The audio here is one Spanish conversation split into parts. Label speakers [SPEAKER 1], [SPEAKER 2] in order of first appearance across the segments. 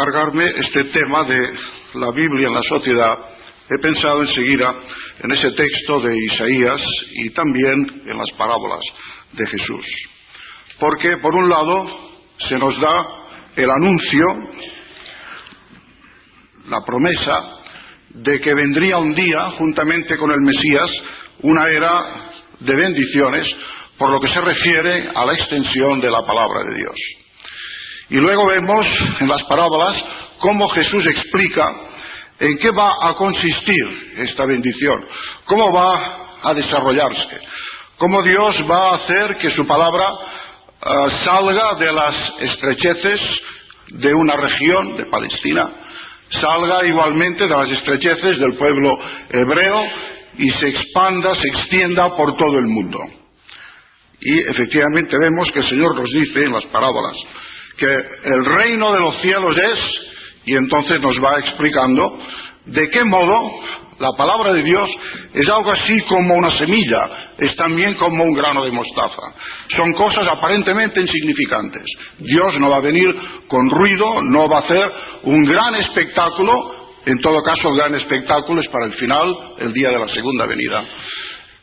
[SPEAKER 1] cargarme este tema de la Biblia en la sociedad, he pensado enseguida en ese texto de Isaías y también en las parábolas de Jesús. Porque, por un lado, se nos da el anuncio, la promesa de que vendría un día, juntamente con el Mesías, una era de bendiciones por lo que se refiere a la extensión de la palabra de Dios. Y luego vemos en las parábolas cómo Jesús explica en qué va a consistir esta bendición, cómo va a desarrollarse, cómo Dios va a hacer que su palabra salga de las estrecheces de una región, de Palestina, salga igualmente de las estrecheces del pueblo hebreo y se expanda, se extienda por todo el mundo. Y efectivamente vemos que el Señor nos dice en las parábolas que el reino de los cielos es, y entonces nos va explicando de qué modo la palabra de Dios es algo así como una semilla, es también como un grano de mostaza. Son cosas aparentemente insignificantes. Dios no va a venir con ruido, no va a hacer un gran espectáculo. En todo caso, el gran espectáculo es para el final, el día de la segunda venida.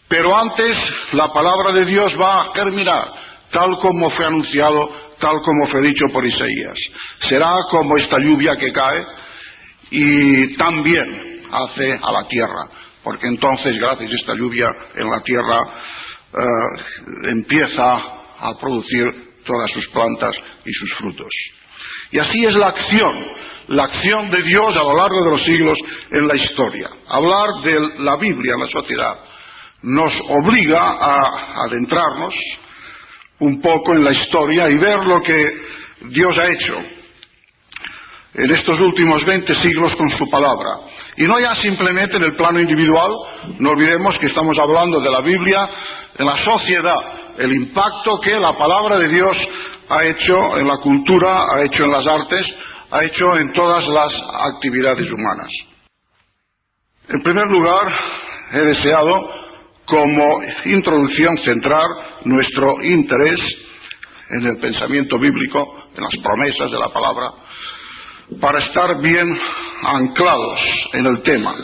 [SPEAKER 1] Pero antes, la palabra de Dios va a germinar, tal como fue anunciado, tal como fue dicho por Isaías. Será como esta lluvia que cae y también hace a la tierra, porque entonces, gracias a esta lluvia en la tierra, empieza a producir todas sus plantas y sus frutos. Y así es la acción de Dios a lo largo de los siglos en la historia. Hablar de la Biblia en la sociedad nos obliga a adentrarnos un poco en la historia y ver lo que Dios ha hecho en estos últimos 20 siglos con su palabra. Y no ya simplemente en el plano individual, no olvidemos que estamos hablando de la Biblia en la sociedad, el impacto que la palabra de Dios ha hecho en la cultura, ha hecho en las artes, ha hecho en todas las actividades humanas. En primer lugar, he deseado, como introducción, centrar nuestro interés en el pensamiento bíblico, en las promesas de la palabra, para estar bien anclados en el tema,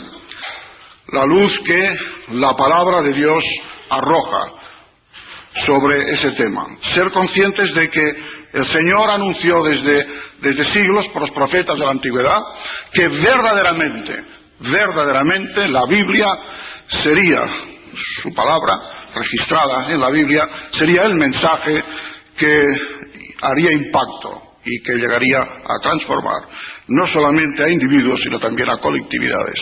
[SPEAKER 1] la luz que la palabra de Dios arroja sobre ese tema. Ser conscientes de que el Señor anunció desde siglos por los profetas de la antigüedad que verdaderamente la Biblia sería, su palabra registrada en la Biblia, sería el mensaje que haría impacto y que llegaría a transformar no solamente a individuos, sino también a colectividades.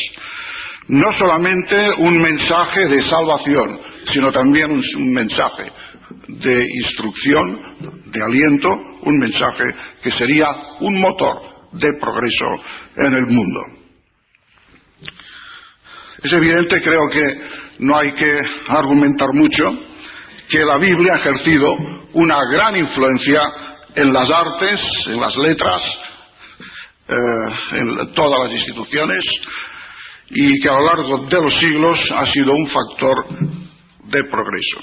[SPEAKER 1] No solamente un mensaje de salvación, sino también un mensaje de instrucción, de aliento, un mensaje que sería un motor de progreso en el mundo. Es evidente, creo que no hay que argumentar mucho, que la Biblia ha ejercido una gran influencia en las artes, en las letras, en todas las instituciones, y que a lo largo de los siglos ha sido un factor de progreso.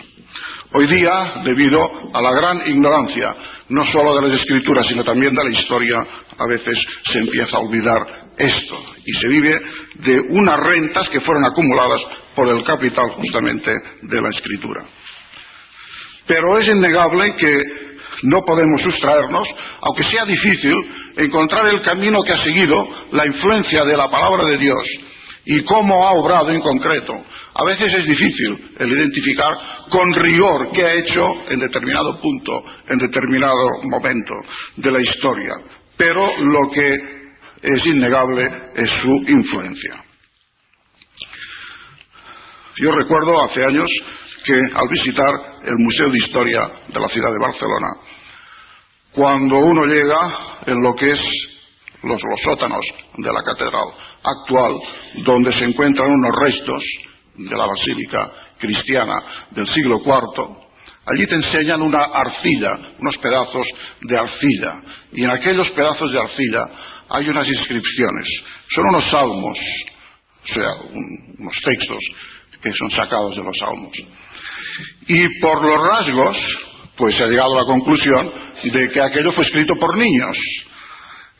[SPEAKER 1] Hoy día, debido a la gran ignorancia, no solo de las Escrituras, sino también de la historia, a veces se empieza a olvidar esto, y se vive de unas rentas que fueron acumuladas por el capital justamente de la Escritura. Pero es innegable que no podemos sustraernos, aunque sea difícil, encontrar el camino que ha seguido la influencia de la palabra de Dios y cómo ha obrado en concreto. A veces es difícil el identificar con rigor qué ha hecho en determinado punto, en determinado momento de la historia, pero lo que es innegable es su influencia. Yo recuerdo hace años que al visitar el Museo de Historia de la ciudad de Barcelona, cuando uno llega en lo que es los sótanos de la catedral actual, donde se encuentran unos restos de la basílica cristiana del siglo IV, allí te enseñan una arcilla, unos pedazos de arcilla, y en aquellos pedazos de arcilla hay unas inscripciones, son unos salmos, o sea, unos textos que son sacados de los salmos. Y por los rasgos, pues se ha llegado a la conclusión de que aquello fue escrito por niños.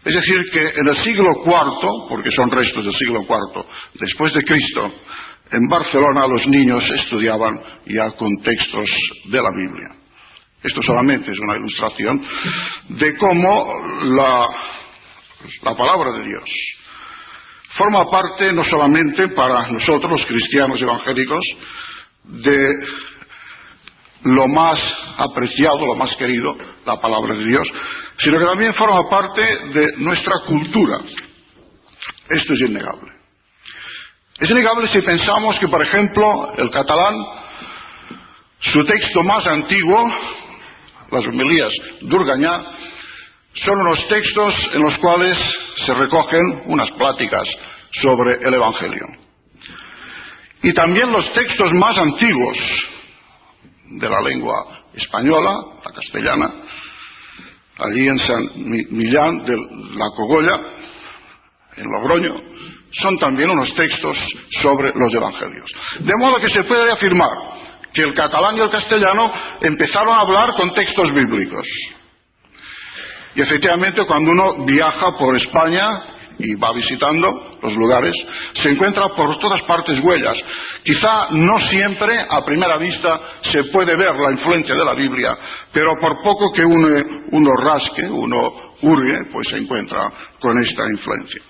[SPEAKER 1] Es decir, que en el siglo IV, porque son restos del siglo IV después de Cristo, en Barcelona los niños estudiaban ya con textos de la Biblia. Esto solamente es una ilustración de cómo la palabra de Dios forma parte no solamente para nosotros los cristianos evangélicos de lo más apreciado, lo más querido, la palabra de Dios, sino que también forma parte de nuestra cultura. Esto es innegable. Es innegable si pensamos que, por ejemplo, el catalán, su texto más antiguo, las homilías d'Organyà, son unos textos en los cuales se recogen unas pláticas sobre el Evangelio. Y también los textos más antiguos de la lengua española, la castellana, allí en San Millán de la Cogolla, en Logroño, son también unos textos sobre los evangelios. De modo que se puede afirmar que el catalán y el castellano empezaron a hablar con textos bíblicos. Y efectivamente, cuando uno viaja por España y va visitando los lugares, se encuentra por todas partes huellas. Quizá no siempre a primera vista se puede ver la influencia de la Biblia, pero por poco que uno rasque, uno hurgue, pues se encuentra con esta influencia.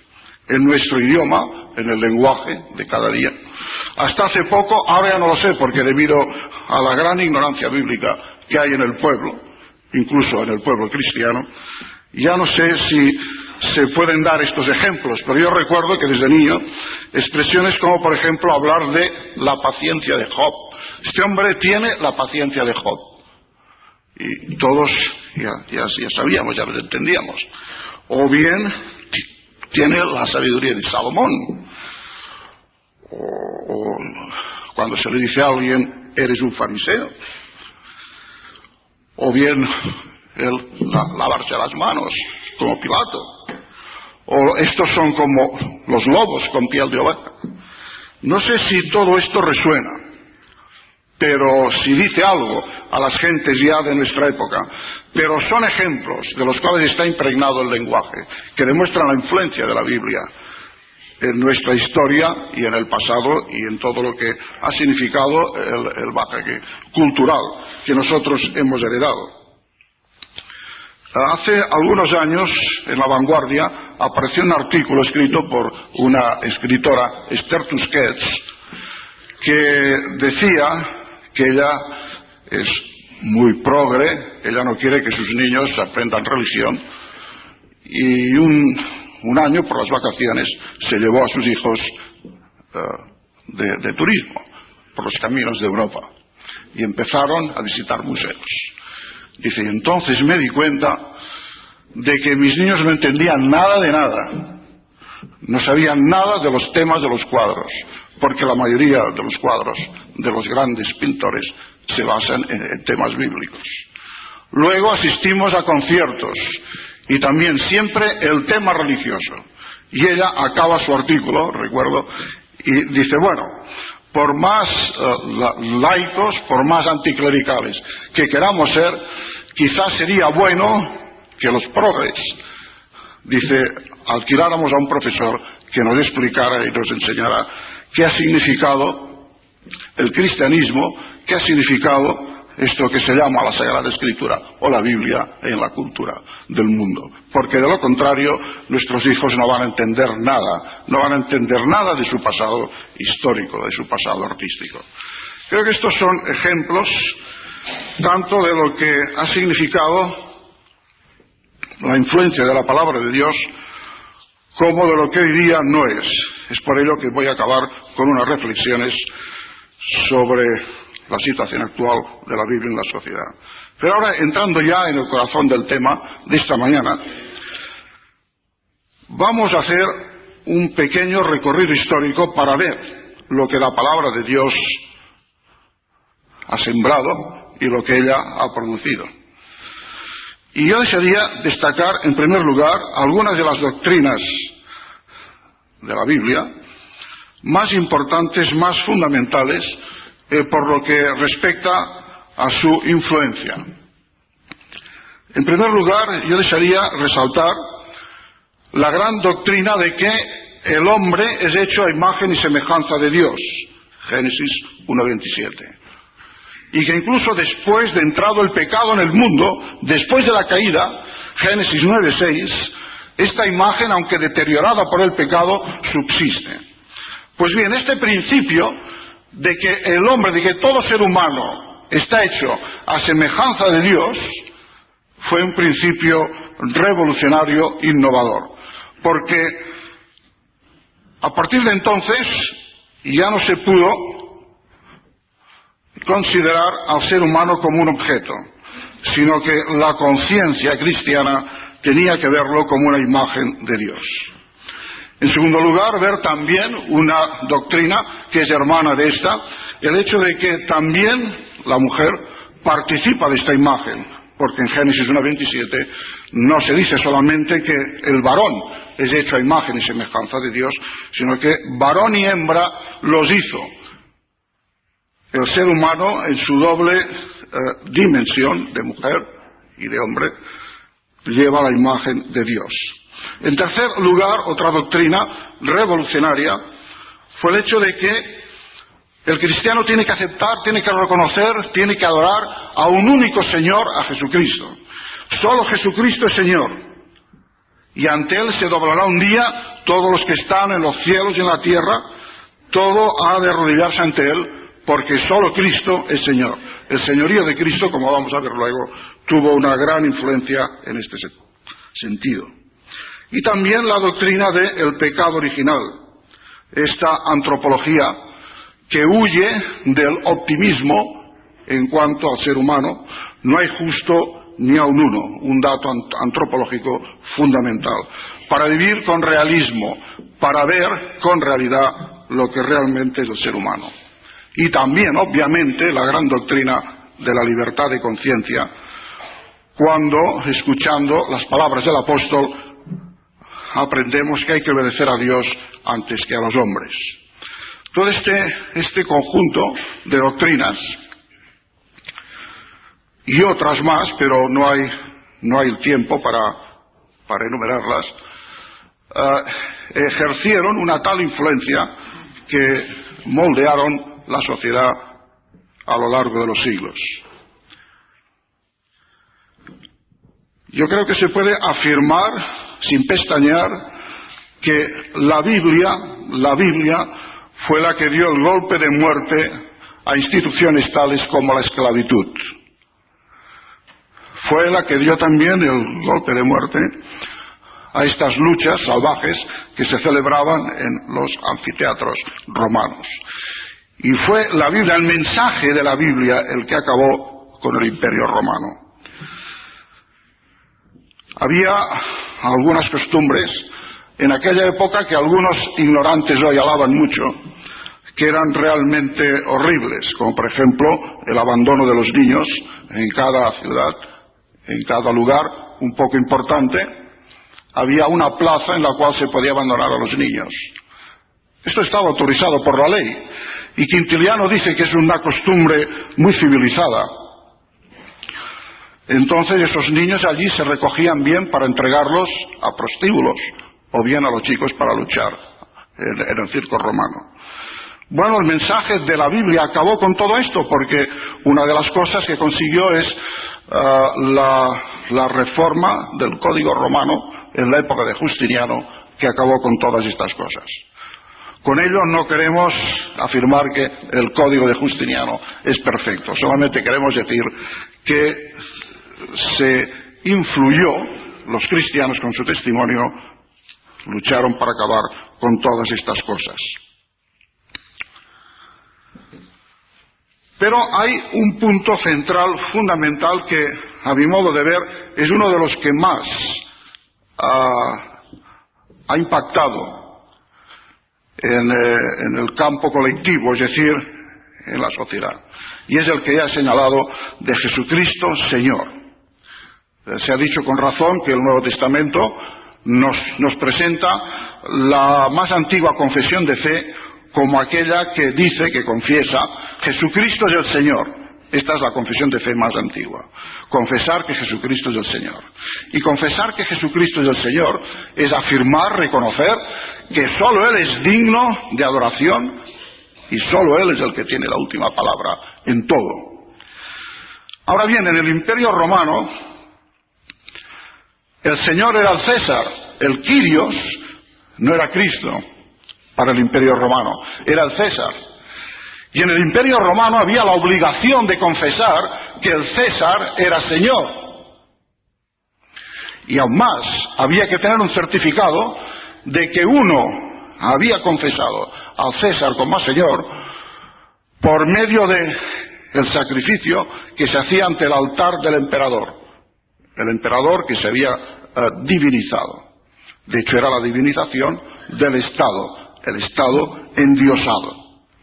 [SPEAKER 1] En nuestro idioma, en el lenguaje de cada día. Hasta hace poco, ahora ya no lo sé, porque debido a la gran ignorancia bíblica que hay en el pueblo, incluso en el pueblo cristiano, ya no sé si se pueden dar estos ejemplos, pero yo recuerdo que desde niño, expresiones como por ejemplo hablar de la paciencia de Job. Este hombre tiene la paciencia de Job. Y todos ya sabíamos, ya lo entendíamos. O bien tiene la sabiduría de Salomón. O cuando se le dice a alguien, eres un fariseo. O bien lavarse las manos, como Pilato. O estos son como los lobos con piel de oveja. No sé si todo esto resuena, pero si dice algo a las gentes ya de nuestra época, pero son ejemplos de los cuales está impregnado el lenguaje, que demuestran la influencia de la Biblia en nuestra historia y en el pasado y en todo lo que ha significado el bagaje cultural que nosotros hemos heredado. Hace algunos años, en La Vanguardia, apareció un artículo escrito por una escritora, Esther Tusquets, que decía que ella es muy progre, ella no quiere que sus niños aprendan religión, y un año, por las vacaciones, se llevó a sus hijos de turismo por los caminos de Europa, y empezaron a visitar museos. Dice, y entonces me di cuenta de que mis niños no entendían nada de nada. No sabían nada de los temas de los cuadros, porque la mayoría de los cuadros de los grandes pintores se basan en temas bíblicos. Luego asistimos a conciertos, y también siempre el tema religioso. Y ella acaba su artículo, recuerdo, y dice, bueno, por más laicos, por más anticlericales que queramos ser, quizás sería bueno que los progres, dice, alquiláramos a un profesor que nos explicara y nos enseñara qué ha significado el cristianismo, qué ha significado esto que se llama la Sagrada Escritura o la Biblia en la cultura del mundo. Porque de lo contrario, nuestros hijos no van a entender nada, no van a entender nada de su pasado histórico, de su pasado artístico. Creo que estos son ejemplos tanto de lo que ha significado la influencia de la palabra de Dios como de lo que hoy día no es. Es por ello que voy a acabar con unas reflexiones sobre la situación actual de la Biblia en la sociedad. Pero ahora, entrando ya en el corazón del tema de esta mañana, vamos a hacer un pequeño recorrido histórico para ver lo que la palabra de Dios ha sembrado y lo que ella ha producido. Y yo desearía destacar, en primer lugar, algunas de las doctrinas de la Biblia más importantes, más fundamentales, por lo que respecta a su influencia. En primer lugar, yo desearía resaltar la gran doctrina de que el hombre es hecho a imagen y semejanza de Dios, Génesis 1:27. Y que incluso después de entrado el pecado en el mundo, después de la caída, Génesis 9:6, esta imagen, aunque deteriorada por el pecado, subsiste. Pues bien, este principio de que el hombre, de que todo ser humano está hecho a semejanza de Dios, fue un principio revolucionario, innovador. Porque a partir de entonces ya no se pudo considerar al ser humano como un objeto, sino que la conciencia cristiana tenía que verlo como una imagen de Dios. En segundo lugar, ver también una doctrina que es hermana de esta, el hecho de que también la mujer participa de esta imagen, porque en Génesis 1:27 no se dice solamente que el varón es hecho a imagen y semejanza de Dios, sino que varón y hembra los hizo. El ser humano, en su doble dimensión de mujer y de hombre, lleva la imagen de Dios. En tercer lugar, otra doctrina revolucionaria fue el hecho de que el cristiano tiene que aceptar, tiene que reconocer, tiene que adorar a un único Señor, a Jesucristo. Solo Jesucristo es Señor. Y ante Él se doblará un día todos los que están en los cielos y en la tierra, todo ha de arrodillarse ante Él, porque solo Cristo es Señor. El señorío de Cristo, como vamos a ver luego, tuvo una gran influencia en este sentido. Y también la doctrina del pecado original, esta antropología que huye del optimismo en cuanto al ser humano. No hay justo ni a un uno, un dato antropológico fundamental, para vivir con realismo, para ver con realidad lo que realmente es el ser humano. Y también, obviamente, la gran doctrina de la libertad de conciencia, cuando, escuchando las palabras del apóstol, aprendemos que hay que obedecer a Dios antes que a los hombres. Todo este conjunto de doctrinas y otras más, pero no hay el tiempo para enumerarlas, ejercieron una tal influencia que moldearon la sociedad a lo largo de los siglos. Yo creo que se puede afirmar, sin pestañear, que la Biblia fue la que dio el golpe de muerte a instituciones tales como la esclavitud. Fue la que dio también el golpe de muerte a estas luchas salvajes que se celebraban en los anfiteatros romanos. Y fue la Biblia, el mensaje de la Biblia, el que acabó con el Imperio Romano. Había algunas costumbres en aquella época que algunos ignorantes hoy alaban mucho, que eran realmente horribles, como por ejemplo el abandono de los niños en cada ciudad, en cada lugar un poco importante. Había una plaza en la cual se podía abandonar a los niños. Esto estaba autorizado por la ley, y Quintiliano dice que es una costumbre muy civilizada. Entonces esos niños allí se recogían bien para entregarlos a prostíbulos, o bien a los chicos para luchar en el circo romano. Bueno, el mensaje de la Biblia acabó con todo esto, porque una de las cosas que consiguió es la reforma del Código Romano en la época de Justiniano, que acabó con todas estas cosas. Con ello no queremos afirmar que el Código de Justiniano es perfecto, solamente queremos decir que se influyó, los cristianos con su testimonio lucharon para acabar con todas estas cosas. Pero hay un punto central, fundamental, que a mi modo de ver es uno de los que más ha impactado en el campo colectivo, es decir, en la sociedad. Y es el que ya he señalado, de Jesucristo Señor. Se ha dicho con razón que el Nuevo Testamento nos presenta la más antigua confesión de fe como aquella que dice, que confiesa, Jesucristo es el Señor, Esta es la confesión de fe más antigua. Confesar que Jesucristo es el Señor. Y confesar que Jesucristo es el Señor es afirmar, reconocer que solo Él es digno de adoración y solo Él es el que tiene la última palabra en todo. Ahora bien, en el Imperio Romano, el Señor era el César, el Kyrios no era Cristo para el Imperio Romano, era el César. Y en el Imperio Romano había la obligación de confesar que el César era Señor. Y aún más, había que tener un certificado de que uno había confesado al César como Señor por medio del sacrificio que se hacía ante el altar del emperador. El emperador que se había divinizado. De hecho, era la divinización del Estado, el Estado endiosado,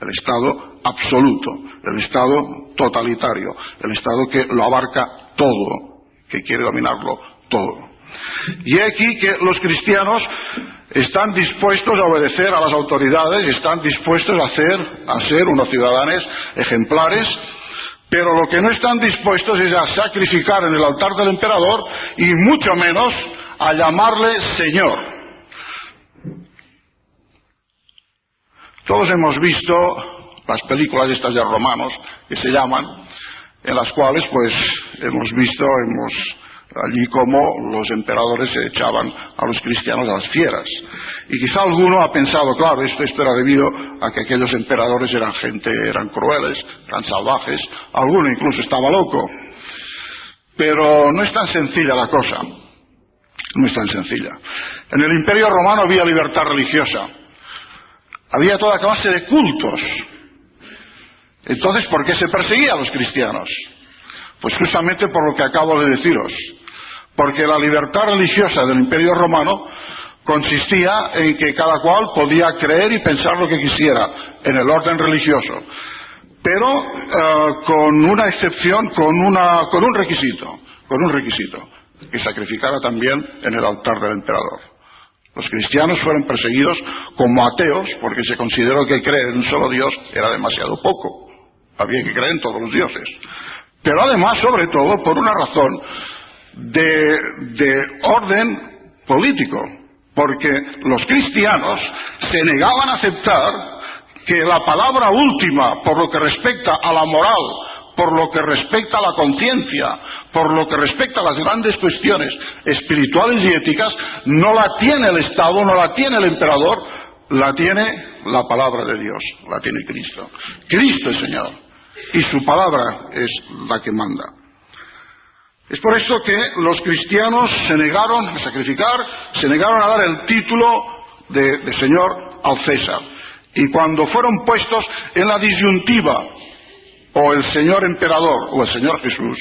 [SPEAKER 1] el Estado absoluto, el Estado totalitario, el Estado que lo abarca todo, que quiere dominarlo todo. Y aquí que los cristianos están dispuestos a obedecer a las autoridades, están dispuestos a ser unos ciudadanos ejemplares, pero lo que no están dispuestos es a sacrificar en el altar del emperador y mucho menos a llamarle Señor. Todos hemos visto las películas estas de romanos que se llaman, en las cuales pues hemos visto allí cómo los emperadores se echaban a los cristianos a las fieras. Y quizá alguno ha pensado, claro, esto era debido a que aquellos emperadores eran crueles, eran salvajes, alguno incluso estaba loco. Pero no es tan sencilla la cosa, no es tan sencilla. En el Imperio Romano había libertad religiosa, había toda clase de cultos. Entonces, ¿por qué se perseguía a los cristianos? Pues justamente por lo que acabo de deciros. Porque la libertad religiosa del Imperio Romano consistía en que cada cual podía creer y pensar lo que quisiera en el orden religioso. Pero con una excepción, con un requisito, que sacrificara también en el altar del emperador. Los cristianos fueron perseguidos como ateos porque se consideró que creer en un solo Dios era demasiado poco. Había que creer en todos los dioses. Pero además, sobre todo, por una razón de orden político. Porque los cristianos se negaban a aceptar que la palabra última, por lo que respecta a la moral, por lo que respecta a la conciencia, por lo que respecta a las grandes cuestiones espirituales y éticas, no la tiene el Estado, no la tiene el emperador, la tiene la palabra de Dios, la tiene Cristo. Cristo es Señor, y su palabra es la que manda. Es por esto que los cristianos se negaron a sacrificar, se negaron a dar el título de Señor al César. Y cuando fueron puestos en la disyuntiva, o el Señor Emperador o el Señor Jesús,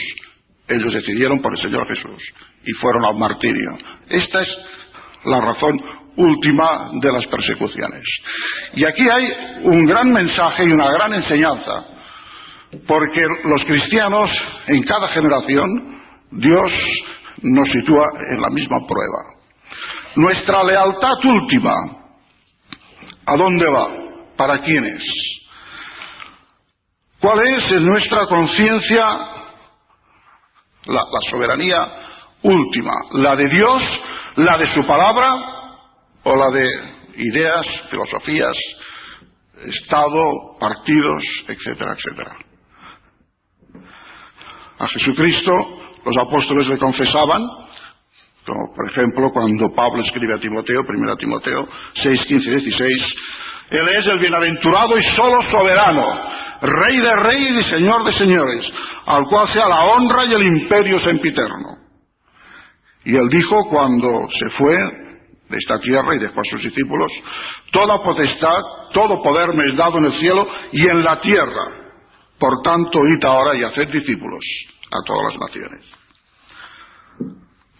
[SPEAKER 1] ellos decidieron por el Señor Jesús y fueron al martirio. Esta es la razón última de las persecuciones. Y aquí hay un gran mensaje y una gran enseñanza, porque los cristianos en cada generación Dios nos sitúa en la misma prueba. Nuestra lealtad última, ¿a dónde va? ¿Para quiénes? ¿Cuál es en nuestra conciencia la soberanía última? ¿La de Dios, la de su palabra, o la de ideas, filosofías, Estado, partidos, etcétera, etcétera? A Jesucristo los apóstoles le confesaban, como por ejemplo cuando Pablo escribe a Timoteo, 1 Timoteo 6, 15 y 16, Él es el bienaventurado y solo soberano, Rey de reyes y Señor de señores, al cual sea la honra y el imperio sempiterno. Y Él dijo cuando se fue de esta tierra y dejó a sus discípulos, toda potestad, todo poder me es dado en el cielo y en la tierra. Por tanto, id ahora y haced discípulos a todas las naciones.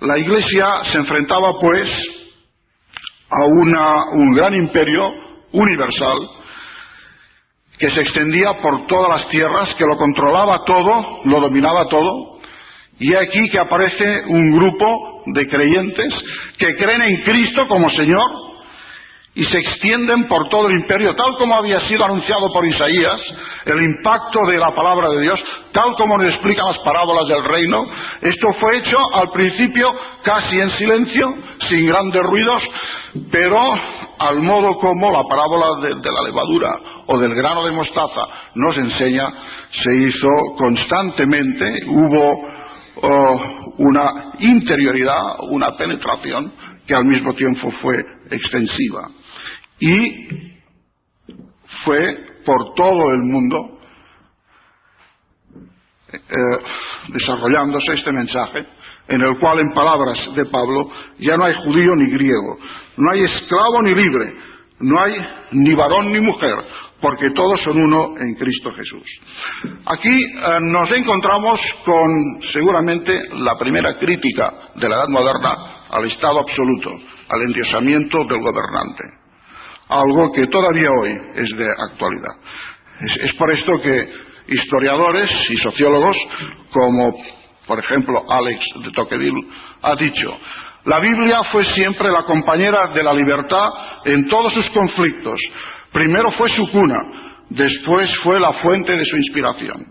[SPEAKER 1] La Iglesia se enfrentaba, pues, a un gran imperio universal que se extendía por todas las tierras, que lo controlaba todo, lo dominaba todo. Y aquí que aparece un grupo de creyentes que creen en Cristo como Señor y se extienden por todo el imperio, tal como había sido anunciado por Isaías, el impacto de la palabra de Dios, tal como nos explican las parábolas del reino. Esto fue hecho al principio casi en silencio, sin grandes ruidos, pero al modo como la parábola de la levadura o del grano de mostaza nos enseña, se hizo constantemente. Hubo una interioridad, una penetración que al mismo tiempo fue extensiva. Y fue por todo el mundo desarrollándose este mensaje, en el cual, en palabras de Pablo, ya no hay judío ni griego, no hay esclavo ni libre, no hay ni varón ni mujer, porque todos son uno en Cristo Jesús. Aquí nos encontramos con, seguramente, la primera crítica de la Edad Moderna al Estado absoluto, al endiosamiento del gobernante. Algo que todavía hoy es de actualidad. Es por esto que historiadores y sociólogos, como por ejemplo Alex de Tocqueville, ha dicho: la Biblia fue siempre la compañera de la libertad en todos sus conflictos. Primero fue su cuna, después fue la fuente de su inspiración.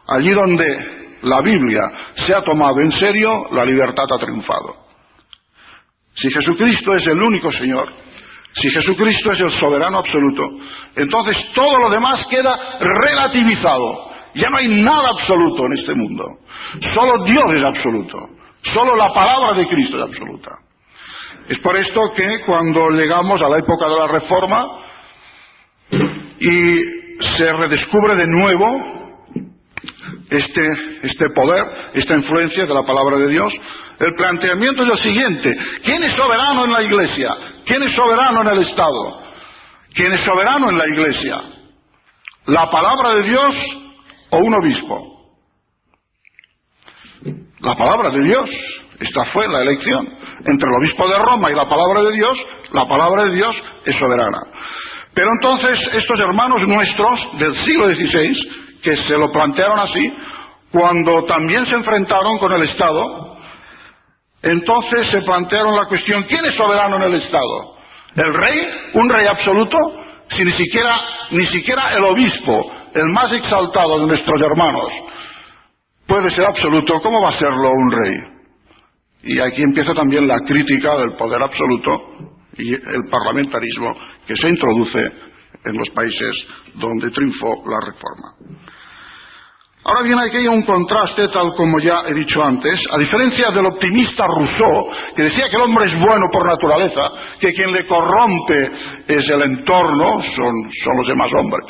[SPEAKER 1] Allí donde la Biblia se ha tomado en serio, la libertad ha triunfado. Si Jesucristo es el único Señor, si Jesucristo es el soberano absoluto, entonces todo lo demás queda relativizado. Ya no hay nada absoluto en este mundo. Solo Dios es absoluto. Solo la palabra de Cristo es absoluta. Es por esto que cuando llegamos a la época de la Reforma y se redescubre de nuevo este poder, esta influencia de la palabra de Dios, el planteamiento es el siguiente: ¿quién es soberano en la Iglesia? ¿Quién es soberano en el Estado? ¿Quién es soberano en la Iglesia? ¿La palabra de Dios o un obispo? La palabra de Dios. Esta fue la elección entre el obispo de Roma y la palabra de Dios. La palabra de Dios es soberana. Pero entonces estos hermanos nuestros del siglo XVI, que se lo plantearon así, cuando también se enfrentaron con el Estado, entonces se plantearon la cuestión: ¿quién es soberano en el Estado? ¿El rey? ¿Un rey absoluto? Si ni siquiera el obispo, el más exaltado de nuestros hermanos, puede ser absoluto, ¿cómo va a serlo un rey? Y aquí empieza también la crítica del poder absoluto y el parlamentarismo que se introduce en los países donde triunfó la Reforma. Ahora bien, aquí hay un contraste, tal como ya he dicho antes. A diferencia del optimista Rousseau, que decía que el hombre es bueno por naturaleza, que quien le corrompe es el entorno, son los demás hombres.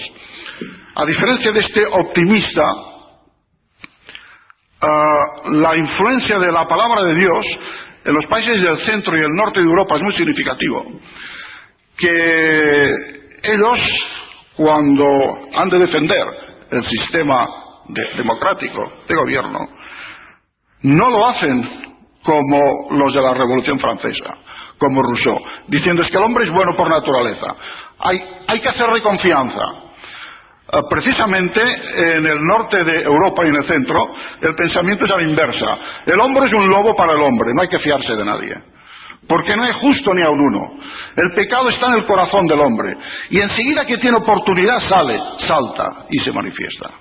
[SPEAKER 1] A diferencia de este optimista, la influencia de la palabra de Dios en los países del centro y el norte de Europa es muy significativo. Que ellos, cuando han de defender el sistema democrático de gobierno, no lo hacen como los de la Revolución Francesa, como Rousseau, diciendo: es que el hombre es bueno por naturaleza, hay que hacerle confianza. Precisamente en el norte de Europa y en el centro el pensamiento es a la inversa: el hombre es un lobo para el hombre, no hay que fiarse de nadie, porque no es justo ni aun uno. El pecado está en el corazón del hombre y enseguida que tiene oportunidad salta y se manifiesta.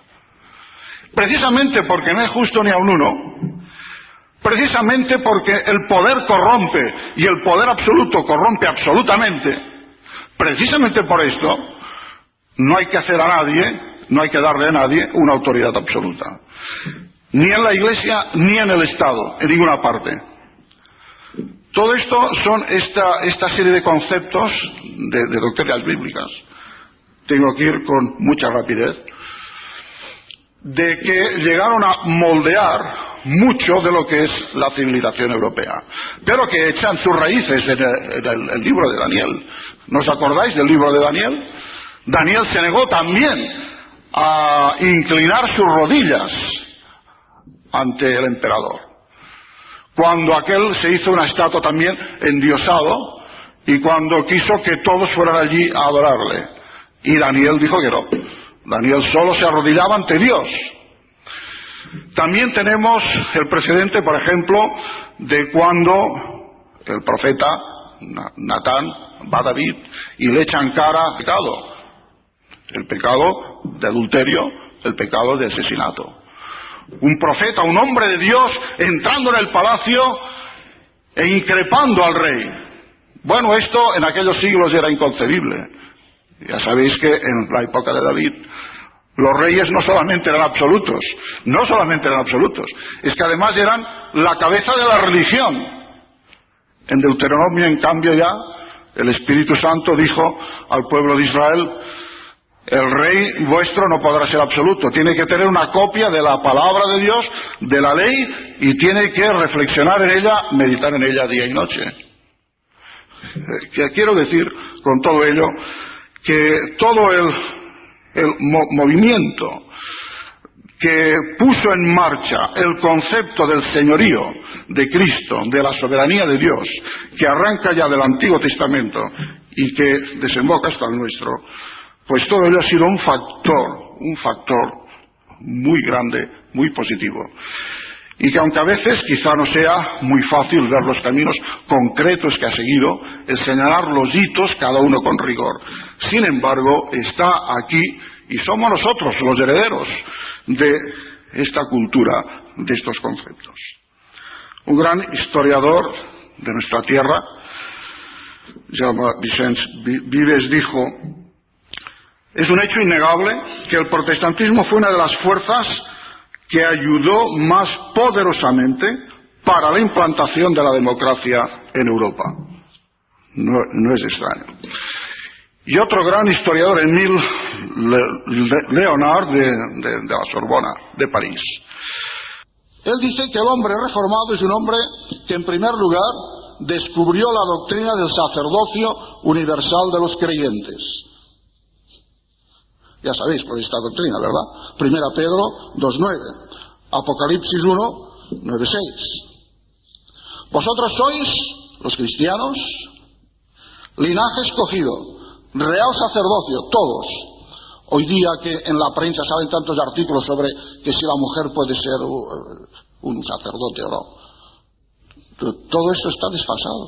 [SPEAKER 1] Precisamente porque no es justo ni aun uno, precisamente porque el poder corrompe y el poder absoluto corrompe absolutamente, precisamente por esto no hay que hacer a nadie, no hay que darle a nadie una autoridad absoluta, ni en la Iglesia ni en el Estado, en ninguna parte. Todo esto son esta serie de conceptos de doctrinas bíblicas. Tengo que ir con mucha rapidez, de que llegaron a moldear mucho de lo que es la civilización europea, pero que echan sus raíces en el libro de Daniel. ¿No os acordáis del libro de Daniel? Daniel se negó también a inclinar sus rodillas ante el emperador, cuando aquel se hizo una estatua también endiosado y cuando quiso que todos fueran allí a adorarle, y Daniel dijo que no. Daniel solo se arrodillaba ante Dios. También tenemos el precedente, por ejemplo, de cuando el profeta Natán va a David y le echan cara pecado. El pecado de adulterio, el pecado de asesinato. Un profeta, un hombre de Dios, entrando en el palacio e increpando al rey. Bueno, esto en aquellos siglos era inconcebible. Ya sabéis que en la época de David los reyes no solamente eran absolutos, es que además eran la cabeza de la religión. En Deuteronomio, en cambio, ya el Espíritu Santo dijo al pueblo de Israel: el rey vuestro no podrá ser absoluto, tiene que tener una copia de la palabra de Dios, de la ley, y tiene que reflexionar en ella, meditar en ella día y noche. Quiero decir con todo ello que todo el movimiento que puso en marcha el concepto del señorío de Cristo, de la soberanía de Dios, que arranca ya del Antiguo Testamento y que desemboca hasta el nuestro, pues todo ello ha sido un factor muy grande, muy positivo. Y que aunque a veces quizá no sea muy fácil ver los caminos concretos que ha seguido, el señalar los hitos, cada uno con rigor, sin embargo, está aquí y somos nosotros los herederos de esta cultura, de estos conceptos. Un gran historiador de nuestra tierra, llama Vicens Vives, dijo: es un hecho innegable que el protestantismo fue una de las fuerzas que ayudó más poderosamente para la implantación de la democracia en Europa. No es extraño. Y otro gran historiador, Émile Leonard, de la Sorbona, de París. Él dice que el hombre reformado es un hombre que, en primer lugar, descubrió la doctrina del sacerdocio universal de los creyentes. Ya sabéis por esta doctrina, ¿verdad? Primera Pedro 2:9, Apocalipsis 1:9-6. Vosotros sois, los cristianos, linaje escogido, real sacerdocio, todos. Hoy día que en la prensa salen tantos artículos sobre que si la mujer puede ser un sacerdote o no. Todo esto está desfasado.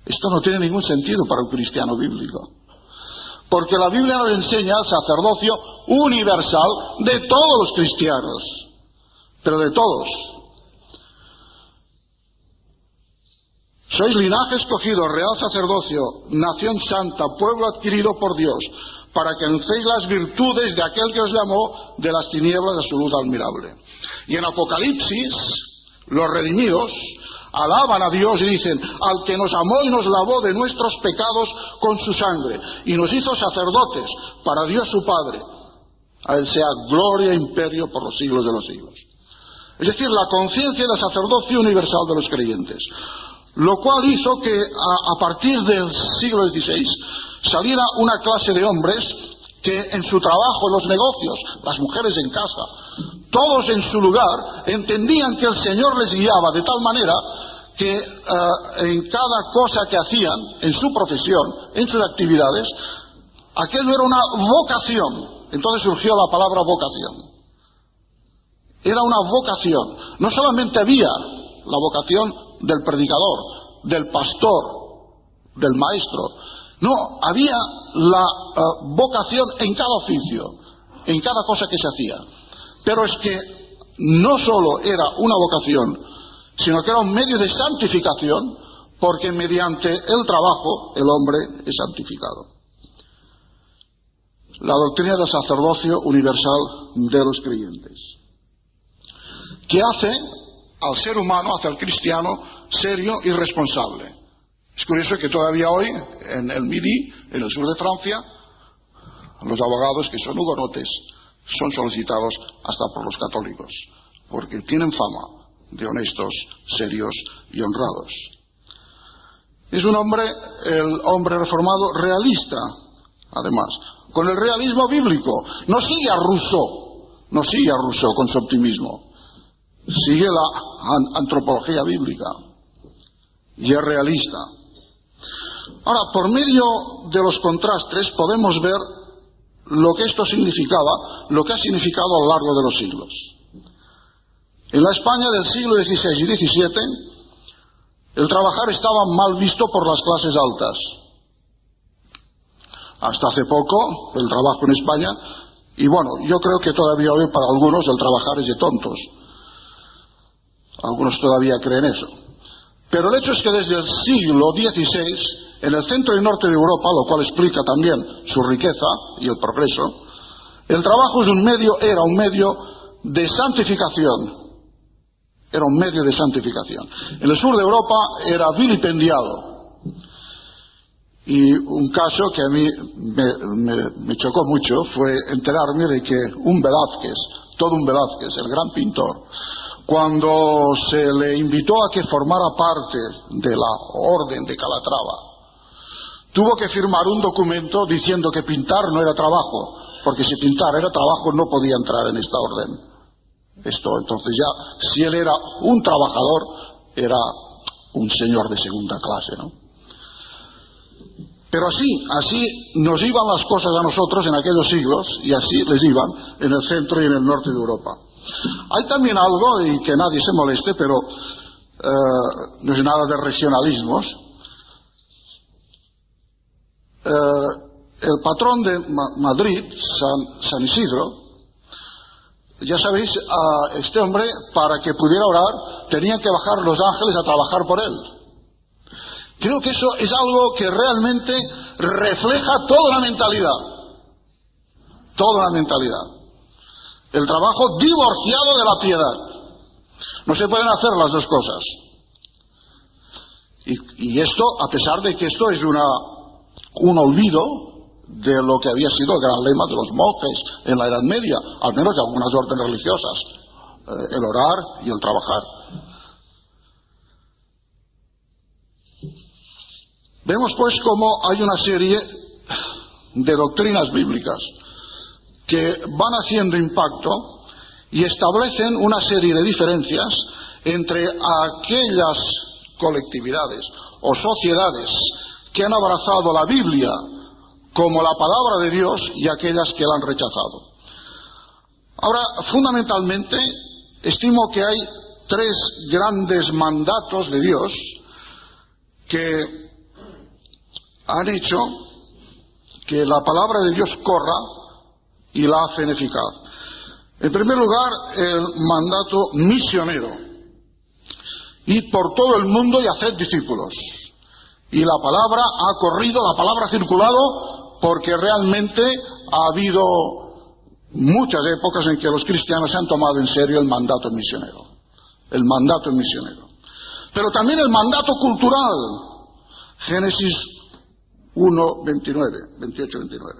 [SPEAKER 1] Esto no tiene ningún sentido para un cristiano bíblico. Porque la Biblia nos enseña el sacerdocio universal de todos los cristianos, pero de todos. Sois linaje escogido, real sacerdocio, nación santa, pueblo adquirido por Dios, para que anunciéis las virtudes de aquel que os llamó de las tinieblas a su luz admirable. Y en Apocalipsis, los redimidos alaban a Dios y dicen: al que nos amó y nos lavó de nuestros pecados con su sangre, y nos hizo sacerdotes para Dios su Padre. A él sea gloria e imperio por los siglos de los siglos. Es decir, la conciencia del sacerdocio universal de los creyentes. Lo cual hizo que a partir del siglo XVI saliera una clase de hombres que en su trabajo, en los negocios, las mujeres en casa, todos en su lugar, entendían que el Señor les guiaba de tal manera que en cada cosa que hacían, en su profesión, en sus actividades, aquello era una vocación. Entonces surgió la palabra vocación. Era una vocación. No solamente había la vocación del predicador, del pastor, del maestro. No, había la vocación en cada oficio, en cada cosa que se hacía. Pero es que no solo era una vocación, sino que era un medio de santificación, porque mediante el trabajo el hombre es santificado. La doctrina del sacerdocio universal de los creyentes, que hace al ser humano, hacia el cristiano, serio y responsable. Es curioso que todavía hoy, en el Midi, en el sur de Francia, los abogados que son hugonotes son solicitados hasta por los católicos, porque tienen fama de honestos, serios y honrados. Es un hombre, el hombre reformado, realista, además, con el realismo bíblico. No sigue a Rousseau con su optimismo. Sigue la antropología bíblica y es realista. Ahora, por medio de los contrastes podemos ver lo que esto significaba, lo que ha significado a lo largo de los siglos. En la España del siglo XVI y XVII, El trabajar estaba mal visto por las clases altas. Hasta hace poco, el trabajo en España, y bueno, yo creo que todavía hoy para algunos el trabajar es de tontos. Algunos todavía creen eso. Pero el hecho es que desde el siglo XVI, en el centro y norte de Europa, lo cual explica también su riqueza y el progreso, el trabajo era un medio de santificación. Era un medio de santificación. En el sur de Europa era vilipendiado. Y un caso que a mí me chocó mucho fue enterarme de que un Velázquez, el gran pintor, cuando se le invitó a que formara parte de la Orden de Calatrava, tuvo que firmar un documento diciendo que pintar no era trabajo, porque si pintar era trabajo no podía entrar en esta orden. Entonces ya, si él era un trabajador, era un señor de segunda clase, ¿no? Pero así nos iban las cosas a nosotros en aquellos siglos, y así les iban en el centro y en el norte de Europa. Hay también algo, y que nadie se moleste, pero no es nada de regionalismos. El patrón de Madrid, San Isidro, ya sabéis, este hombre, para que pudiera orar, tenían que bajar los ángeles a trabajar por él. Creo que eso es algo que realmente refleja toda la mentalidad. Toda la mentalidad. El trabajo divorciado de la piedad. No se pueden hacer las dos cosas. Y esto, a pesar de que esto es un olvido de lo que había sido el gran lema de los monjes en la Edad Media, al menos de algunas órdenes religiosas, el orar y el trabajar. Vemos pues cómo hay una serie de doctrinas bíblicas que van haciendo impacto y establecen una serie de diferencias entre aquellas colectividades o sociedades que han abrazado la Biblia como la palabra de Dios y aquellas que la han rechazado. Ahora, fundamentalmente, estimo que hay tres grandes mandatos de Dios que han hecho que la palabra de Dios corra y la hacen eficaz. En primer lugar, el mandato misionero. Id por todo el mundo y haced discípulos. Y la palabra ha corrido, la palabra ha circulado, porque realmente ha habido muchas épocas en que los cristianos se han tomado en serio el mandato misionero. El mandato misionero. Pero también el mandato cultural. Génesis 1, 29, 28, 29.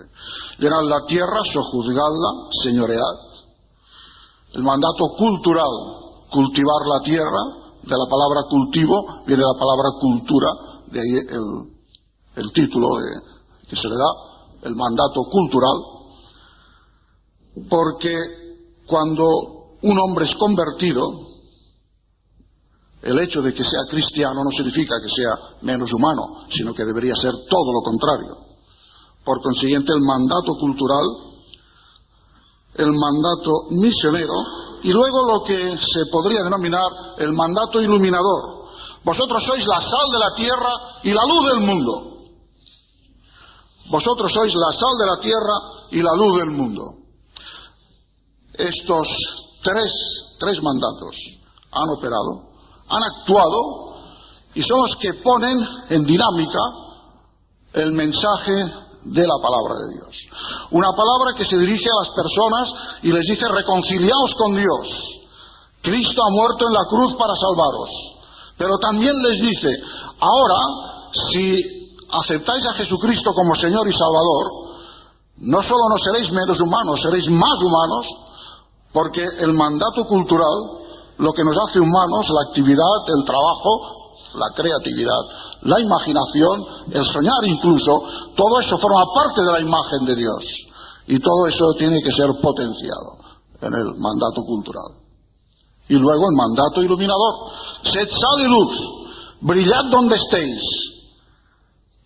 [SPEAKER 1] Llenad la tierra, sojuzgadla, señoread. El mandato cultural, cultivar la tierra, de la palabra cultivo viene la palabra cultura, de ahí el título que se le da, el mandato cultural, porque cuando un hombre es convertido, el hecho de que sea cristiano no significa que sea menos humano, sino que debería ser todo lo contrario. Por consiguiente, el mandato cultural, el mandato misionero, y luego lo que se podría denominar el mandato iluminador. Vosotros sois la sal de la tierra y la luz del mundo. Vosotros sois la sal de la tierra y la luz del mundo. Estos tres mandatos han operado, han actuado y son los que ponen en dinámica el mensaje de la palabra de Dios. Una palabra que se dirige a las personas y les dice: reconciliaos con Dios. Cristo ha muerto en la cruz para salvaros. Pero también les dice: ahora, si aceptáis a Jesucristo como Señor y Salvador, no solo no seréis menos humanos, seréis más humanos, porque el mandato cultural, lo que nos hace humanos, la actividad, el trabajo, la creatividad, la imaginación, el soñar incluso, todo eso forma parte de la imagen de Dios. Y todo eso tiene que ser potenciado en el mandato cultural. Y luego el mandato iluminador. Sed sal y luz, brillad donde estéis,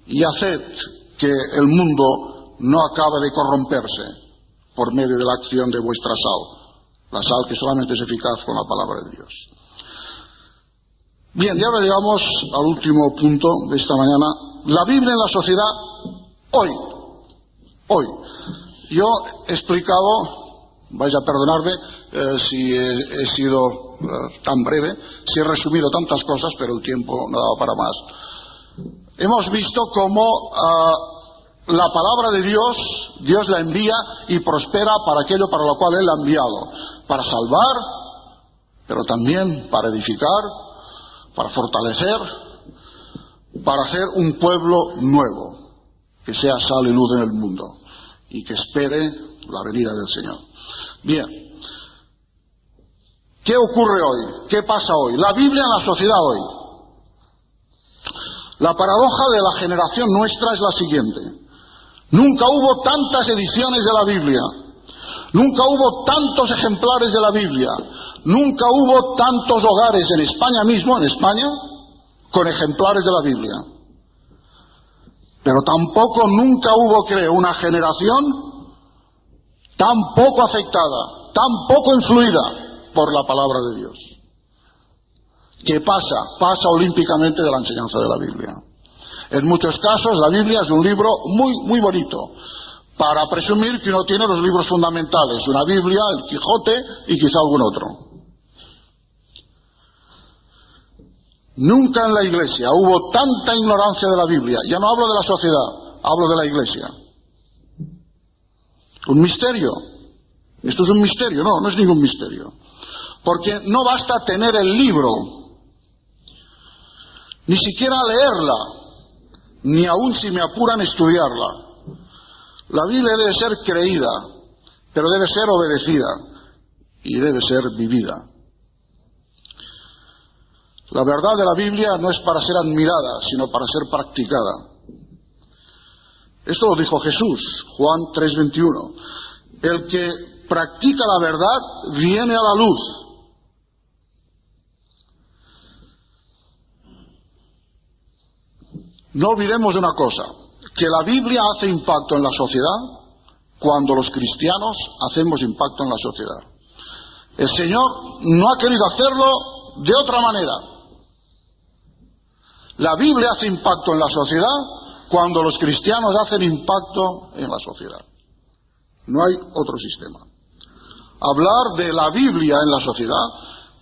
[SPEAKER 1] y haced que el mundo no acabe de corromperse por medio de la acción de vuestra sal. La sal que solamente es eficaz con la palabra de Dios. Bien, y ahora llegamos al último punto de esta mañana. La Biblia en la sociedad hoy. Yo he explicado, vais a perdonarme si he sido tan breve, si he resumido tantas cosas, pero el tiempo no daba para más. Hemos visto cómo la palabra de Dios la envía y prospera para aquello para lo cual Él la ha enviado, para salvar, pero también para edificar, para fortalecer, para hacer un pueblo nuevo, que sea sal y luz en el mundo, y que espere la venida del Señor. Bien, ¿qué ocurre hoy? ¿Qué pasa hoy? La Biblia en la sociedad hoy. La paradoja de la generación nuestra es la siguiente. Nunca hubo tantas ediciones de la Biblia, nunca hubo tantos ejemplares de la Biblia, nunca hubo tantos hogares en España mismo, en España, con ejemplares de la Biblia. Pero tampoco nunca hubo, creo, una generación tan poco afectada, tan poco influida por la palabra de Dios, que pasa olímpicamente de la enseñanza de la Biblia. En muchos casos la Biblia es un libro muy bonito, para presumir que uno tiene los libros fundamentales, una Biblia, el Quijote y quizá algún otro. Nunca en la Iglesia hubo tanta ignorancia de la Biblia. Ya no hablo de la sociedad, hablo de la Iglesia. Un misterio. Esto es un misterio. No es ningún misterio. Porque no basta tener el libro, ni siquiera leerla, ni aun si me apuran estudiarla. La Biblia debe ser creída, pero debe ser obedecida y debe ser vivida. La verdad de la Biblia no es para ser admirada, sino para ser practicada. Esto lo dijo Jesús, Juan 3:21. El que practica la verdad viene a la luz. No olvidemos una cosa, que la Biblia hace impacto en la sociedad cuando los cristianos hacemos impacto en la sociedad. El Señor no ha querido hacerlo de otra manera. La Biblia hace impacto en la sociedad cuando los cristianos hacen impacto en la sociedad. No hay otro sistema. Hablar de la Biblia en la sociedad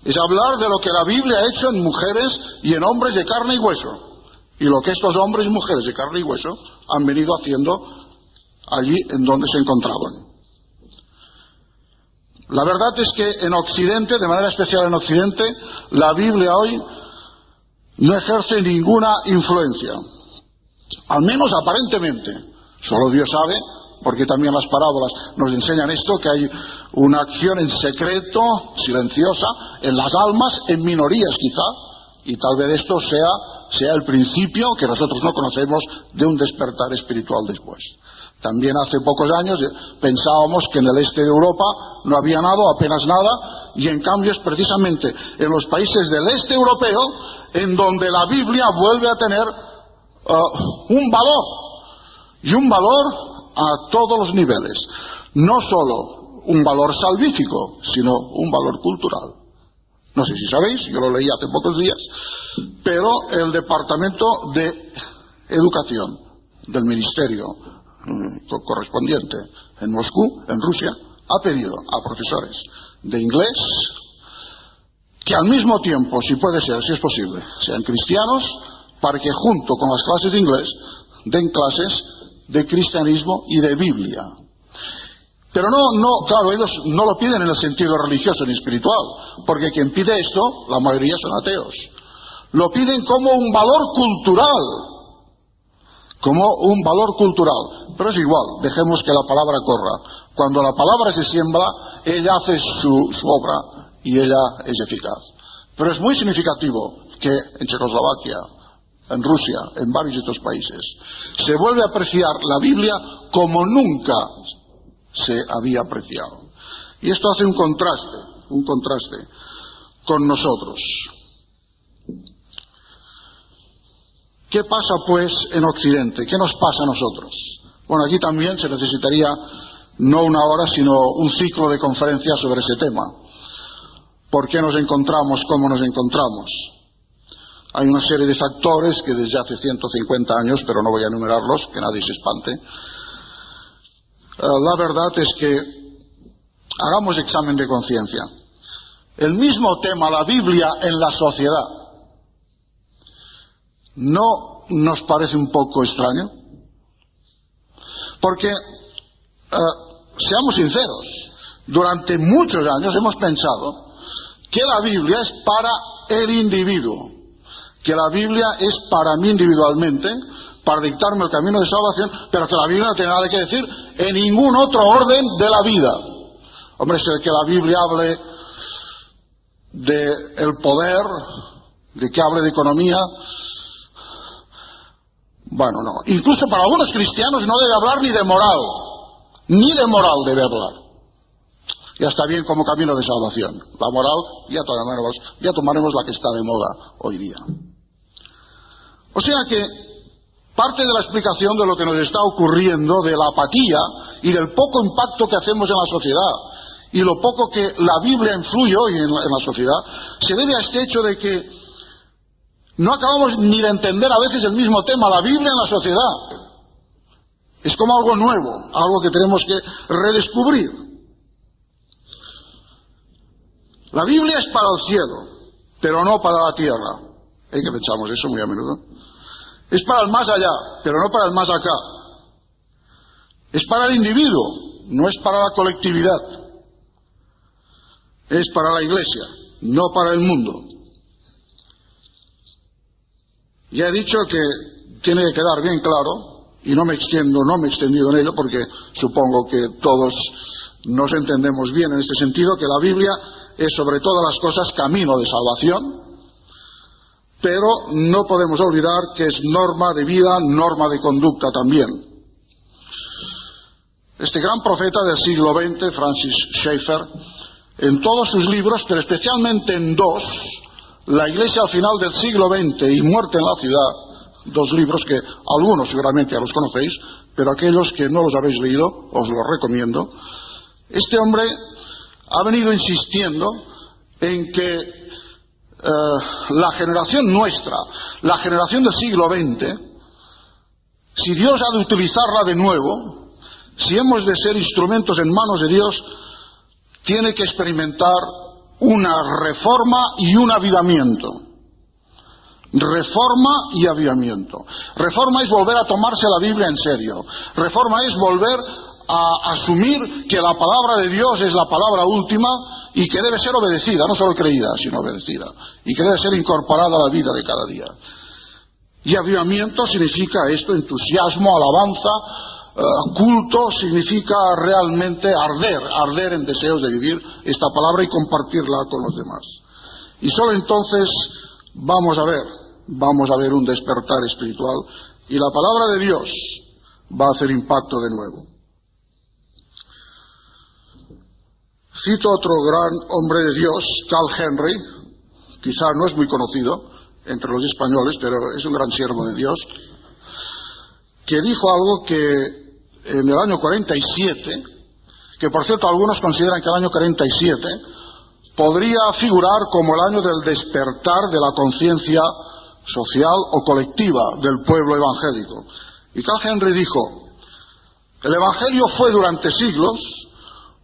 [SPEAKER 1] es hablar de lo que la Biblia ha hecho en mujeres y en hombres de carne y hueso, y lo que estos hombres y mujeres de carne y hueso han venido haciendo allí en donde se encontraban. La verdad es que en Occidente, de manera especial en Occidente, la Biblia hoy no ejerce ninguna influencia, al menos aparentemente. Solo Dios sabe, porque también las parábolas nos enseñan esto, que hay una acción en secreto, silenciosa, en las almas, en minorías quizá, y tal vez esto sea el principio, que nosotros no conocemos, de un despertar espiritual después. También hace pocos años pensábamos que en el este de Europa no había nada, apenas nada, y en cambio es precisamente en los países del este europeo en donde la Biblia vuelve a tener un valor, y un valor a todos los niveles. No solo un valor salvífico, sino un valor cultural. No sé si sabéis, yo lo leí hace pocos días, pero el Departamento de Educación del Ministerio correspondiente en Moscú, en Rusia, ha pedido a profesores de inglés que al mismo tiempo, si puede ser, si es posible, sean cristianos, para que junto con las clases de inglés den clases de cristianismo y de Biblia. Pero claro, ellos no lo piden en el sentido religioso ni espiritual, porque quien pide esto, la mayoría son ateos. Lo piden como un valor cultural, pero es igual, dejemos que la palabra corra. Cuando la palabra se siembra, ella hace su obra y ella es eficaz. Pero es muy significativo que en Checoslovaquia, en Rusia, en varios de estos países, se vuelve a apreciar la Biblia como nunca se había apreciado. Y esto hace un contraste con nosotros. ¿Qué pasa pues en Occidente? ¿Qué nos pasa a nosotros? Bueno, aquí también se necesitaría no una hora, sino un ciclo de conferencias sobre ese tema. ¿Por qué nos encontramos como nos encontramos? Hay una serie de factores que desde hace 150 años, pero no voy a enumerarlos, que nadie se espante. La verdad es que hagamos examen de conciencia. El mismo tema, la Biblia en la sociedad, ¿no nos parece un poco extraño? Porque, seamos sinceros, durante muchos años hemos pensado que la Biblia es para el individuo, que la Biblia es para mí individualmente, para dictarme el camino de salvación, pero que la Biblia no tiene nada que decir en ningún otro orden de la vida. Hombre, si que la Biblia hable del poder, de que hable de economía, bueno, no. Incluso para algunos cristianos no debe hablar ni de moral debe hablar. Ya está bien como camino de salvación. La moral ya tomaremos la que está de moda hoy día. O sea que parte de la explicación de lo que nos está ocurriendo, de la apatía y del poco impacto que hacemos en la sociedad y lo poco que la Biblia influye hoy en la sociedad, se debe a este hecho de que no acabamos ni de entender a veces el mismo tema, la Biblia en la sociedad. Es como algo nuevo, algo que tenemos que redescubrir. La Biblia es para el cielo, pero no para la tierra. Que pensamos eso muy a menudo. Es para el más allá, pero no para el más acá. Es para el individuo, no es para la colectividad. Es para la Iglesia, no para el mundo. Ya he dicho que tiene que quedar bien claro, y no me he extendido en ello, porque supongo que todos nos entendemos bien en este sentido, que la Biblia es sobre todas las cosas camino de salvación, pero no podemos olvidar que es norma de vida, norma de conducta también. Este gran profeta del siglo XX, Francis Schaeffer, en todos sus libros, pero especialmente en dos, La Iglesia al final del siglo XX y Muerte en la ciudad, dos libros que algunos seguramente ya los conocéis, pero aquellos que no los habéis leído, os los recomiendo. Este hombre ha venido insistiendo en que la generación nuestra, la generación del siglo XX, si Dios ha de utilizarla de nuevo, si hemos de ser instrumentos en manos de Dios, tiene que experimentar una reforma y un avivamiento. Reforma y avivamiento. Reforma es volver a tomarse la Biblia en serio. Reforma es volver a asumir que la palabra de Dios es la palabra última y que debe ser obedecida, no solo creída, sino obedecida, y que debe ser incorporada a la vida de cada día. Y avivamiento significa esto, entusiasmo, alabanza, culto, significa realmente arder en deseos de vivir esta palabra y compartirla con los demás. Y solo entonces vamos a ver un despertar espiritual y la palabra de Dios va a hacer impacto de nuevo. Cito otro gran hombre de Dios, Carl Henry, quizá no es muy conocido entre los españoles, pero es un gran siervo de Dios, que dijo algo que en el año 47, que por cierto algunos consideran que el año 47 podría figurar como el año del despertar de la conciencia social o colectiva del pueblo evangélico. Y Carl Henry dijo: el Evangelio fue durante siglos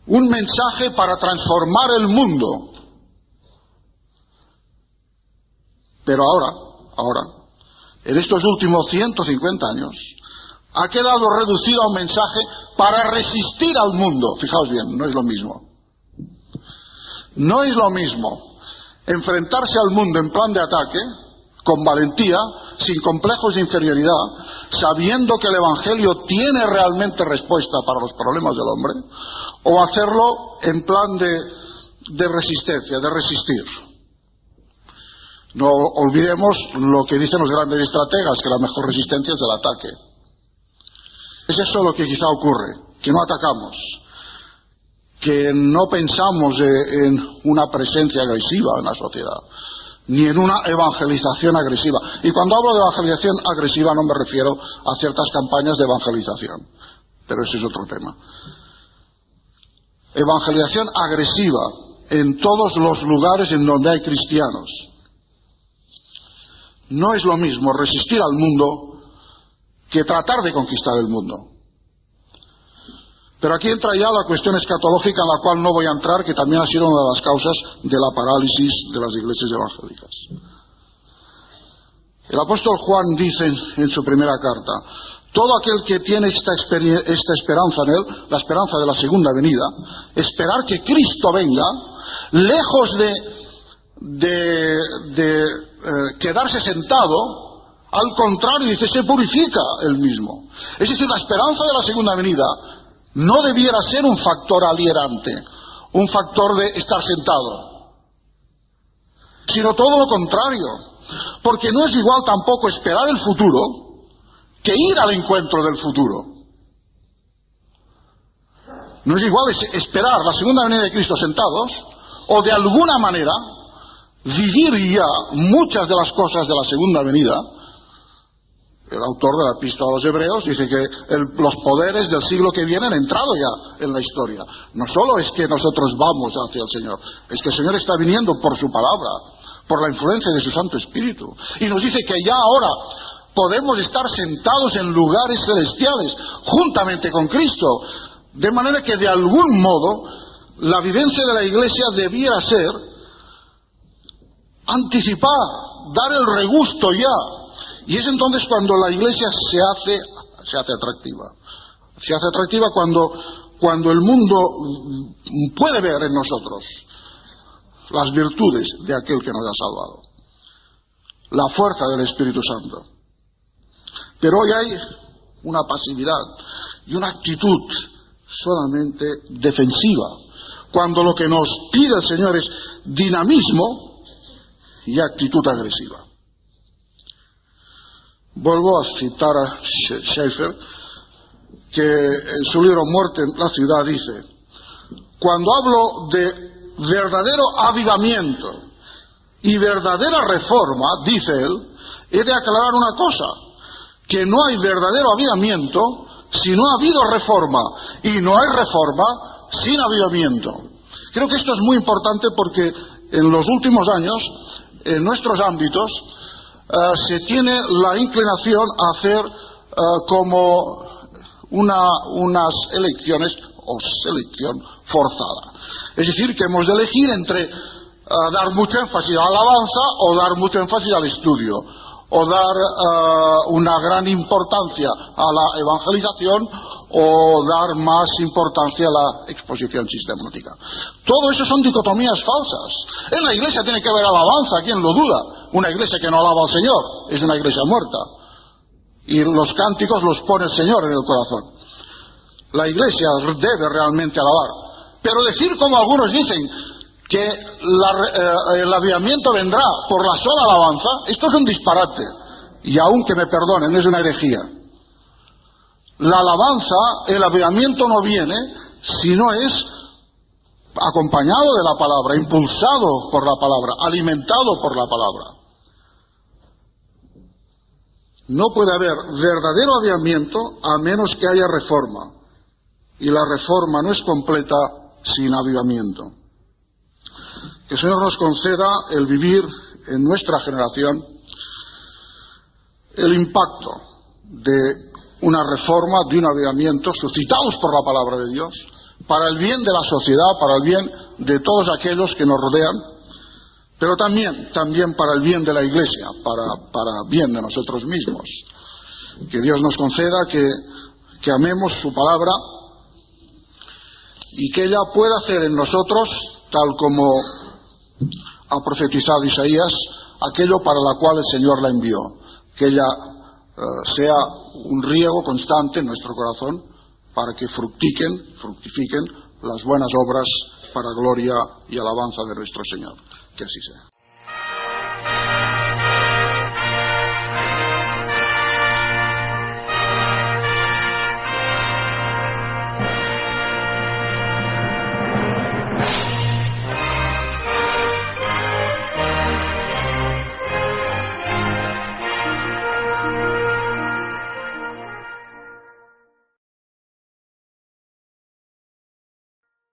[SPEAKER 1] un mensaje para transformar el mundo. Pero ahora, en estos últimos 150 años, ha quedado reducido a un mensaje para resistir al mundo. Fijaos bien, no es lo mismo. No es lo mismo enfrentarse al mundo en plan de ataque, con valentía, sin complejos de inferioridad, sabiendo que el Evangelio tiene realmente respuesta para los problemas del hombre, o hacerlo en plan de resistencia, de resistir. No olvidemos lo que dicen los grandes estrategas, que la mejor resistencia es el ataque. Es eso lo que quizá ocurre, que no atacamos, que no pensamos en una presencia agresiva en la sociedad, ni en una evangelización agresiva. Y cuando hablo de evangelización agresiva no me refiero a ciertas campañas de evangelización, pero ese es otro tema. Evangelización agresiva en todos los lugares en donde hay cristianos. No es lo mismo resistir al mundo que tratar de conquistar el mundo. Pero aquí entra ya la cuestión escatológica en la cual no voy a entrar, que también ha sido una de las causas de la parálisis de las iglesias evangélicas. El apóstol Juan dice en su primera carta: todo aquel que tiene esta esperanza en él, la esperanza de la segunda venida, esperar que Cristo venga, lejos de quedarse sentado, al contrario, dice, se purifica él mismo. Es decir, la esperanza de la segunda venida no debiera ser un factor alienante, un factor de estar sentado, sino todo lo contrario, porque no es igual tampoco esperar el futuro que ir al encuentro del futuro. No es igual esperar la segunda venida de Cristo sentados, o de alguna manera vivir ya muchas de las cosas de la segunda venida. El autor de la Epístola a los Hebreos dice que los poderes del siglo que viene han entrado ya en la historia. No solo es que nosotros vamos hacia el Señor, es que el Señor está viniendo por su palabra, por la influencia de su Santo Espíritu. Y nos dice que ya ahora podemos estar sentados en lugares celestiales, juntamente con Cristo. De manera que de algún modo la vivencia de la Iglesia debiera ser anticipar, dar el regusto ya. Y es entonces cuando la Iglesia se hace atractiva. Se hace atractiva cuando el mundo puede ver en nosotros las virtudes de aquel que nos ha salvado, la fuerza del Espíritu Santo. Pero hoy hay una pasividad y una actitud solamente defensiva, cuando lo que nos pide el Señor es dinamismo y actitud agresiva. Vuelvo a citar a Schaeffer, que en su libro Muerte en la ciudad dice: cuando hablo de verdadero avivamiento y verdadera reforma, dice él, he de aclarar una cosa, que no hay verdadero avivamiento si no ha habido reforma, y no hay reforma sin avivamiento. Creo que esto es muy importante porque en los últimos años, en nuestros ámbitos, se tiene la inclinación a hacer como unas elecciones o selección forzada. Es decir, que hemos de elegir entre dar mucho énfasis a la alabanza o dar mucho énfasis al estudio, o dar una gran importancia a la evangelización o dar más importancia a la exposición sistemática. Todo eso son dicotomías falsas. En la iglesia tiene que haber alabanza, ¿quién lo duda? Una iglesia que no alaba al Señor es una iglesia muerta. Y los cánticos los pone el Señor en el corazón. La iglesia debe realmente alabar. Pero decir, como algunos dicen, que el avivamiento vendrá por la sola alabanza, esto es un disparate. Y aun que me perdonen, es una herejía. La alabanza, el avivamiento no viene si no es acompañado de la palabra, impulsado por la palabra, alimentado por la palabra. No puede haber verdadero avivamiento a menos que haya reforma. Y la reforma no es completa sin avivamiento. Que el Señor nos conceda el vivir en nuestra generación el impacto de una reforma, de un avivamiento suscitados por la palabra de Dios, para el bien de la sociedad, para el bien de todos aquellos que nos rodean, pero también para el bien de la Iglesia, para bien de nosotros mismos. Que Dios nos conceda que amemos su palabra y que ella pueda hacer en nosotros, tal como ha profetizado Isaías, aquello para la cual el Señor la envió, que ella sea un riego constante en nuestro corazón para que fructifiquen las buenas obras para gloria y alabanza de nuestro Señor. Que así sea.